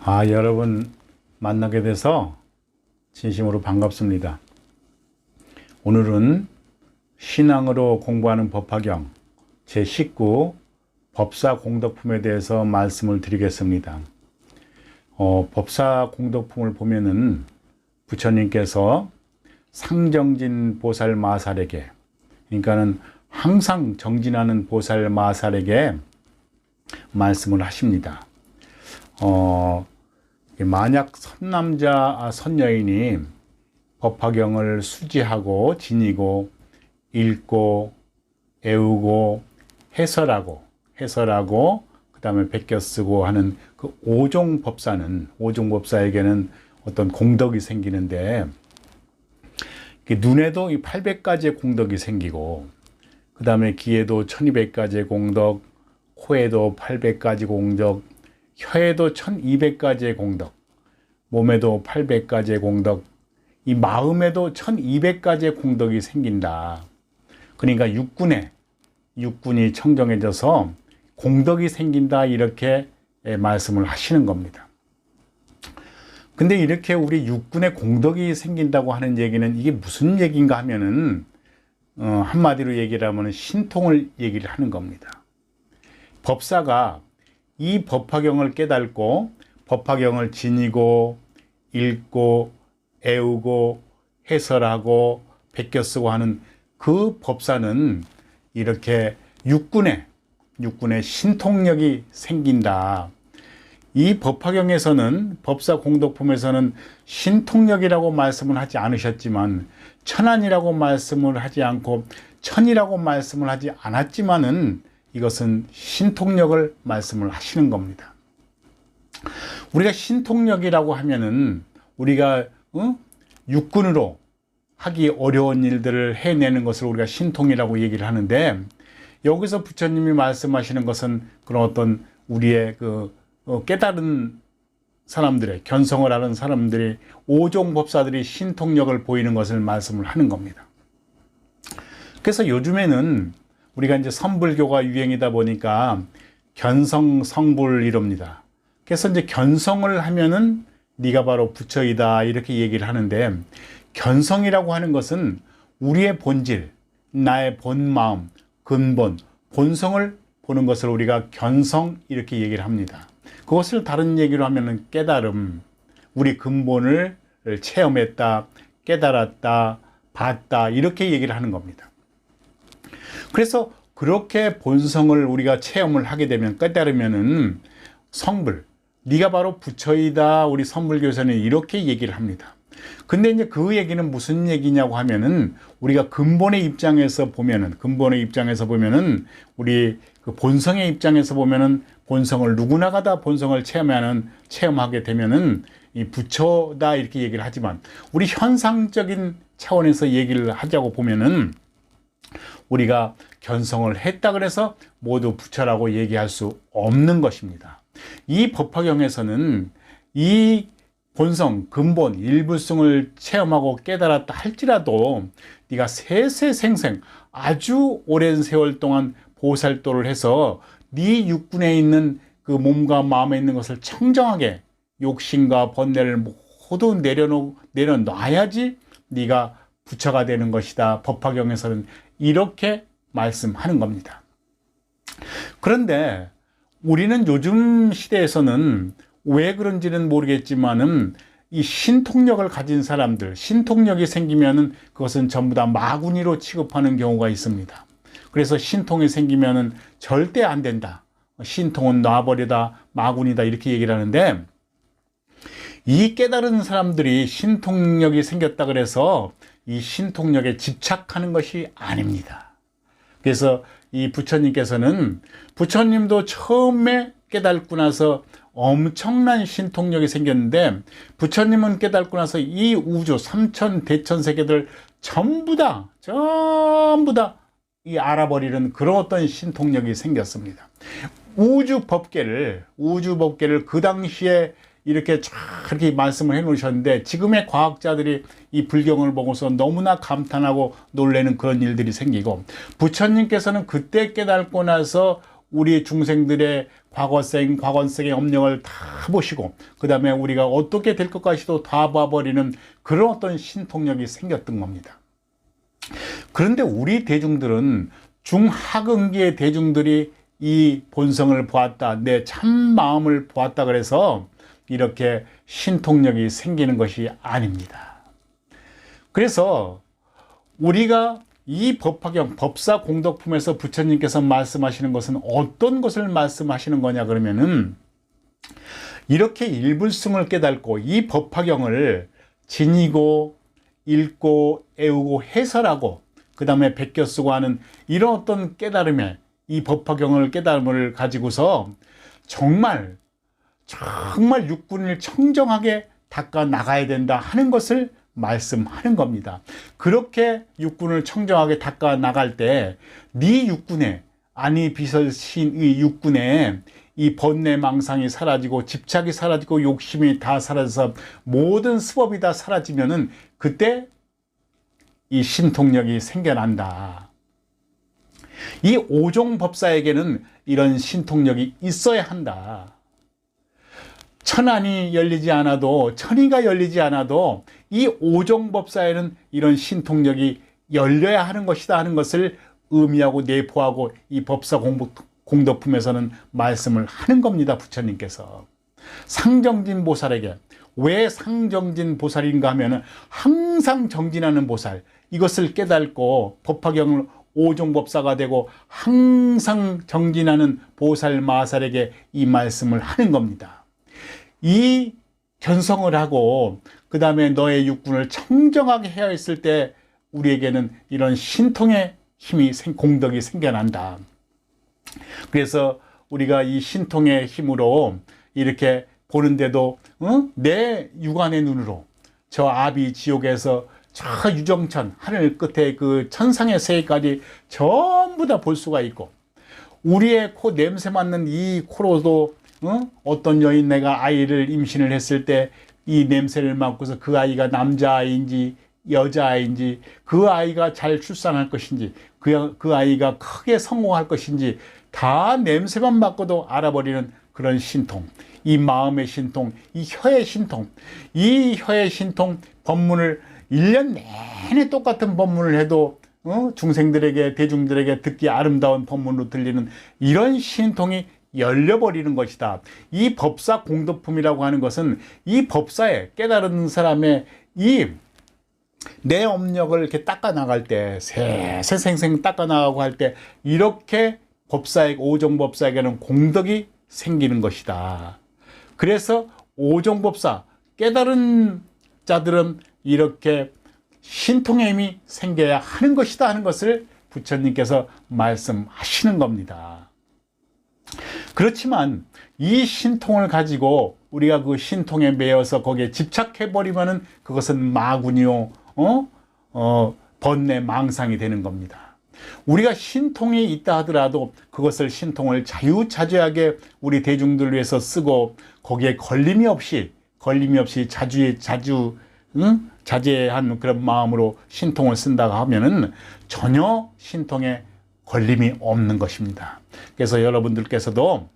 여러분 만나게 돼서 진심으로 반갑습니다. 오늘은 신앙으로 공부하는 법화경 제19 법사공덕품에 대해서 말씀을 드리겠습니다. 법사공덕품을 보면은 부처님께서 상정진 보살 마살에게, 그러니까는 항상 정진하는 보살 마살에게 말씀을 하십니다. 만약 선남자 선여인이 법화경을 수지하고 지니고 읽고 애우고 해설하고 그 다음에 베껴 쓰고 하는 그 오종법사에게는 어떤 공덕이 생기는데, 눈에도 이 800가지의 공덕이 생기고, 그 다음에 귀에도 1200가지의 공덕, 코에도 800가지 공덕, 혀에도 1200가지의 공덕, 몸에도 800가지의 공덕, 이 마음에도 1200가지의 공덕이 생긴다. 그러니까 육군이 청정해져서 공덕이 생긴다, 이렇게 말씀을 하시는 겁니다. 근데 이렇게 우리 육군에 공덕이 생긴다고 하는 얘기는 이게 무슨 얘기인가 하면은 한마디로 얘기를 하면 신통을 얘기를 하는 겁니다. 법사가 이 법화경을 깨닫고 법화경을 지니고 읽고 애우고 해설하고 베껴 쓰고 하는 그 법사는 이렇게 육군에 신통력이 생긴다. 이 법화경에서는 법사공덕품에서는 신통력이라고 말씀을 하지 않으셨지만, 천안이라고 말씀을 하지 않고 천이라고 말씀을 하지 않았지만은 이것은 신통력을 말씀을 하시는 겁니다. 우리가 신통력이라고 하면은 우리가 육군으로 하기 어려운 일들을 해내는 것을 우리가 신통이라고 얘기를 하는데, 여기서 부처님이 말씀하시는 것은 그런 어떤 우리의 깨달은 사람들의, 견성을 하는 사람들이, 오종법사들이 신통력을 보이는 것을 말씀을 하는 겁니다. 그래서 요즘에는 우리가 이제 선불교가 유행이다 보니까 견성 성불 이럽니다. 그래서 이제 견성을 하면은 네가 바로 부처이다, 이렇게 얘기를 하는데, 견성이라고 하는 것은 우리의 본질, 나의 본마음, 근본, 본성을 보는 것을 우리가 견성, 이렇게 얘기를 합니다. 그것을 다른 얘기로 하면은 깨달음, 우리 근본을 체험했다, 깨달았다, 봤다, 이렇게 얘기를 하는 겁니다. 그래서 그렇게 본성을 우리가 체험을 하게 되면, 깨달으면은 성불, 네가 바로 부처이다, 우리 선불교에서는 이렇게 얘기를 합니다. 근데 이제 그 얘기는 무슨 얘기냐고 하면은, 우리가 근본의 입장에서 보면은 우리 그 본성의 입장에서 보면은, 본성을 누구나가 다 본성을 체험하게 되면은 이 부처다, 이렇게 얘기를 하지만, 우리 현상적인 차원에서 얘기를 하자고 보면은 우리가 견성을 했다 그래서 모두 부처라고 얘기할 수 없는 것입니다. 이 법화경에서는 이 본성, 근본, 일부성을 체험하고 깨달았다 할지라도 네가 세세생생 아주 오랜 세월 동안 보살도를 해서 네 육군에 있는 그 몸과 마음에 있는 것을 청정하게, 욕심과 번뇌를 모두 내려놔야지 네가 부처가 되는 것이다. 법화경에서는 이렇게 말씀하는 겁니다. 그런데 우리는 요즘 시대에서는 왜 그런지는 모르겠지만은 이 신통력을 가진 사람들, 신통력이 생기면은 그것은 전부 다 마구니로 취급하는 경우가 있습니다. 그래서 신통이 생기면은 절대 안 된다, 신통은 놔버리다, 마구니다, 이렇게 얘기를 하는데, 이 깨달은 사람들이 신통력이 생겼다 그래서 이 신통력에 집착하는 것이 아닙니다. 그래서 이 부처님도 처음에 깨닫고 나서 엄청난 신통력이 생겼는데, 부처님은 깨닫고 나서 이 우주 삼천 대천 세계들 전부 다 이 알아버리는 그런 어떤 신통력이 생겼습니다. 우주 법계를 그 당시에 이렇게 이렇게 말씀을 해 놓으셨는데, 지금의 과학자들이 이 불경을 보고서 너무나 감탄하고 놀라는 그런 일들이 생기고, 부처님께서는 그때 깨닫고 나서 우리 중생들의 과거생의 업력을 다 보시고 그 다음에 우리가 어떻게 될 것까지도 다 봐버리는 그런 어떤 신통력이 생겼던 겁니다. 그런데 우리 대중들은 중하근기의 대중들이 이 본성을 보았다, 내 참마음을 보았다 그래서 이렇게 신통력이 생기는 것이 아닙니다. 그래서 우리가 이 법화경, 법사공덕품에서 부처님께서 말씀하시는 것은 어떤 것을 말씀하시는 거냐 그러면은 이렇게 일불승을 깨닫고 이 법화경을 지니고 읽고 애우고 해설하고 그 다음에 베껴 쓰고 하는 이런 어떤 깨달음에 이 법화경을 깨달음을 가지고서 정말 육군을 청정하게 닦아 나가야 된다 하는 것을 말씀하는 겁니다. 그렇게 육군을 청정하게 닦아 나갈 때 네 육군에 아니 비설신의 육군에 이 번뇌 망상이 사라지고 집착이 사라지고 욕심이 다 사라져서 모든 수법이 다 사라지면은 그때 이 신통력이 생겨난다. 이 오종법사에게는 이런 신통력이 있어야 한다. 천안이 열리지 않아도, 천이가 열리지 않아도 이 오종법사에는 이런 신통력이 열려야 하는 것이다 하는 것을 의미하고 내포하고 이 법사공덕품에서는 말씀을 하는 겁니다. 부처님께서 상정진 보살에게, 왜 상정진 보살인가 하면 항상 정진하는 보살, 이것을 깨닫고 법화경을 오종법사가 되고 항상 정진하는 보살 마살에게 이 말씀을 하는 겁니다. 이 견성을 하고 그 다음에 너의 육군을 청정하게 해야 했을 때 우리에게는 이런 신통의 힘이, 공덕이 생겨난다. 그래서 우리가 이 신통의 힘으로 이렇게 보는데도 내 육안의 눈으로 저 아비 지옥에서 저 유정천 하늘 끝에 그 천상의 세계까지 전부 다 볼 수가 있고, 우리의 코 냄새 맡는 이 코로도 어떤 여인네가 아이를 임신을 했을 때 이 냄새를 맡고서 그 아이가 남자아이인지 여자아이인지, 그 아이가 잘 출산할 것인지, 그 아이가 크게 성공할 것인지 다 냄새만 맡고도 알아버리는 그런 신통, 이 마음의 신통, 이 혀의 신통, 이 혀의 신통 법문을 1년 내내 똑같은 법문을 해도 중생들에게, 대중들에게 듣기 아름다운 법문으로 들리는 이런 신통이 열려버리는 것이다. 이 법사 공덕품이라고 하는 것은 이 법사에 깨달은 사람의 이 내 업력을 이렇게 닦아 나갈 때, 세생생 닦아 나가고 할 때 이렇게 법사에게, 오종법사에게는 공덕이 생기는 것이다. 그래서 오종법사, 깨달은 자들은 이렇게 신통의 힘이 생겨야 하는 것이다 하는 것을 부처님께서 말씀하시는 겁니다. 그렇지만 이 신통을 가지고 우리가 그 신통에 매여서 거기에 집착해버리면은 그것은 마군이요, 번뇌 망상이 되는 겁니다. 우리가 신통이 있다 하더라도 그것을, 신통을 자유자재하게 우리 대중들을 위해서 쓰고 거기에 걸림이 없이 자제한 그런 마음으로 신통을 쓴다고 하면은 전혀 신통에 걸림이 없는 것입니다. 그래서 여러분들께서도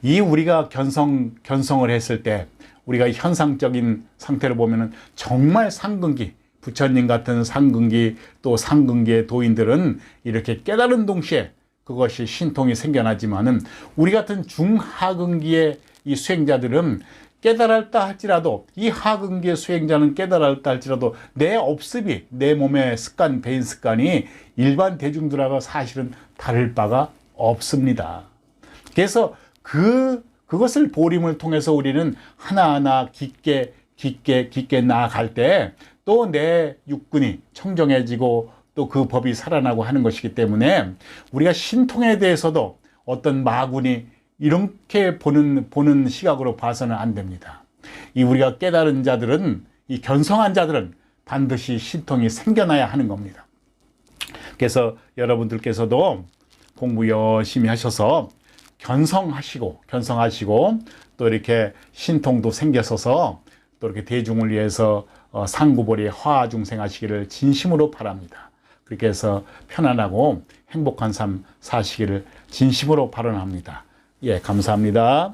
이 우리가 견성을 했을 때 우리가 현상적인 상태를 보면은 정말 상근기, 부처님 같은 상근기, 또 상근기의 도인들은 이렇게 깨달은 동시에 그것이 신통이 생겨나지만은 우리 같은 중하근기의 이 수행자들은 깨달았다 할지라도, 이 하근기의 수행자는 깨달았다 할지라도 내 업습이, 내 몸의 습관, 배인 습관이 일반 대중들하고 사실은 다를 바가 없습니다. 그래서 그것을 보림을 통해서 우리는 하나하나 깊게 나아갈 때 또 내 육군이 청정해지고 또 그 법이 살아나고 하는 것이기 때문에 우리가 신통에 대해서도 어떤 마군이 이렇게 보는 시각으로 봐서는 안 됩니다. 이 우리가 깨달은 자들은, 이 견성한 자들은 반드시 신통이 생겨나야 하는 겁니다. 그래서 여러분들께서도 공부 열심히 하셔서 견성하시고 또 이렇게 신통도 생겨서서 또 이렇게 대중을 위해서 상구보리 화중생 하시기를 진심으로 바랍니다. 그렇게 해서 편안하고 행복한 삶 사시기를 진심으로 발언합니다. 예, 감사합니다.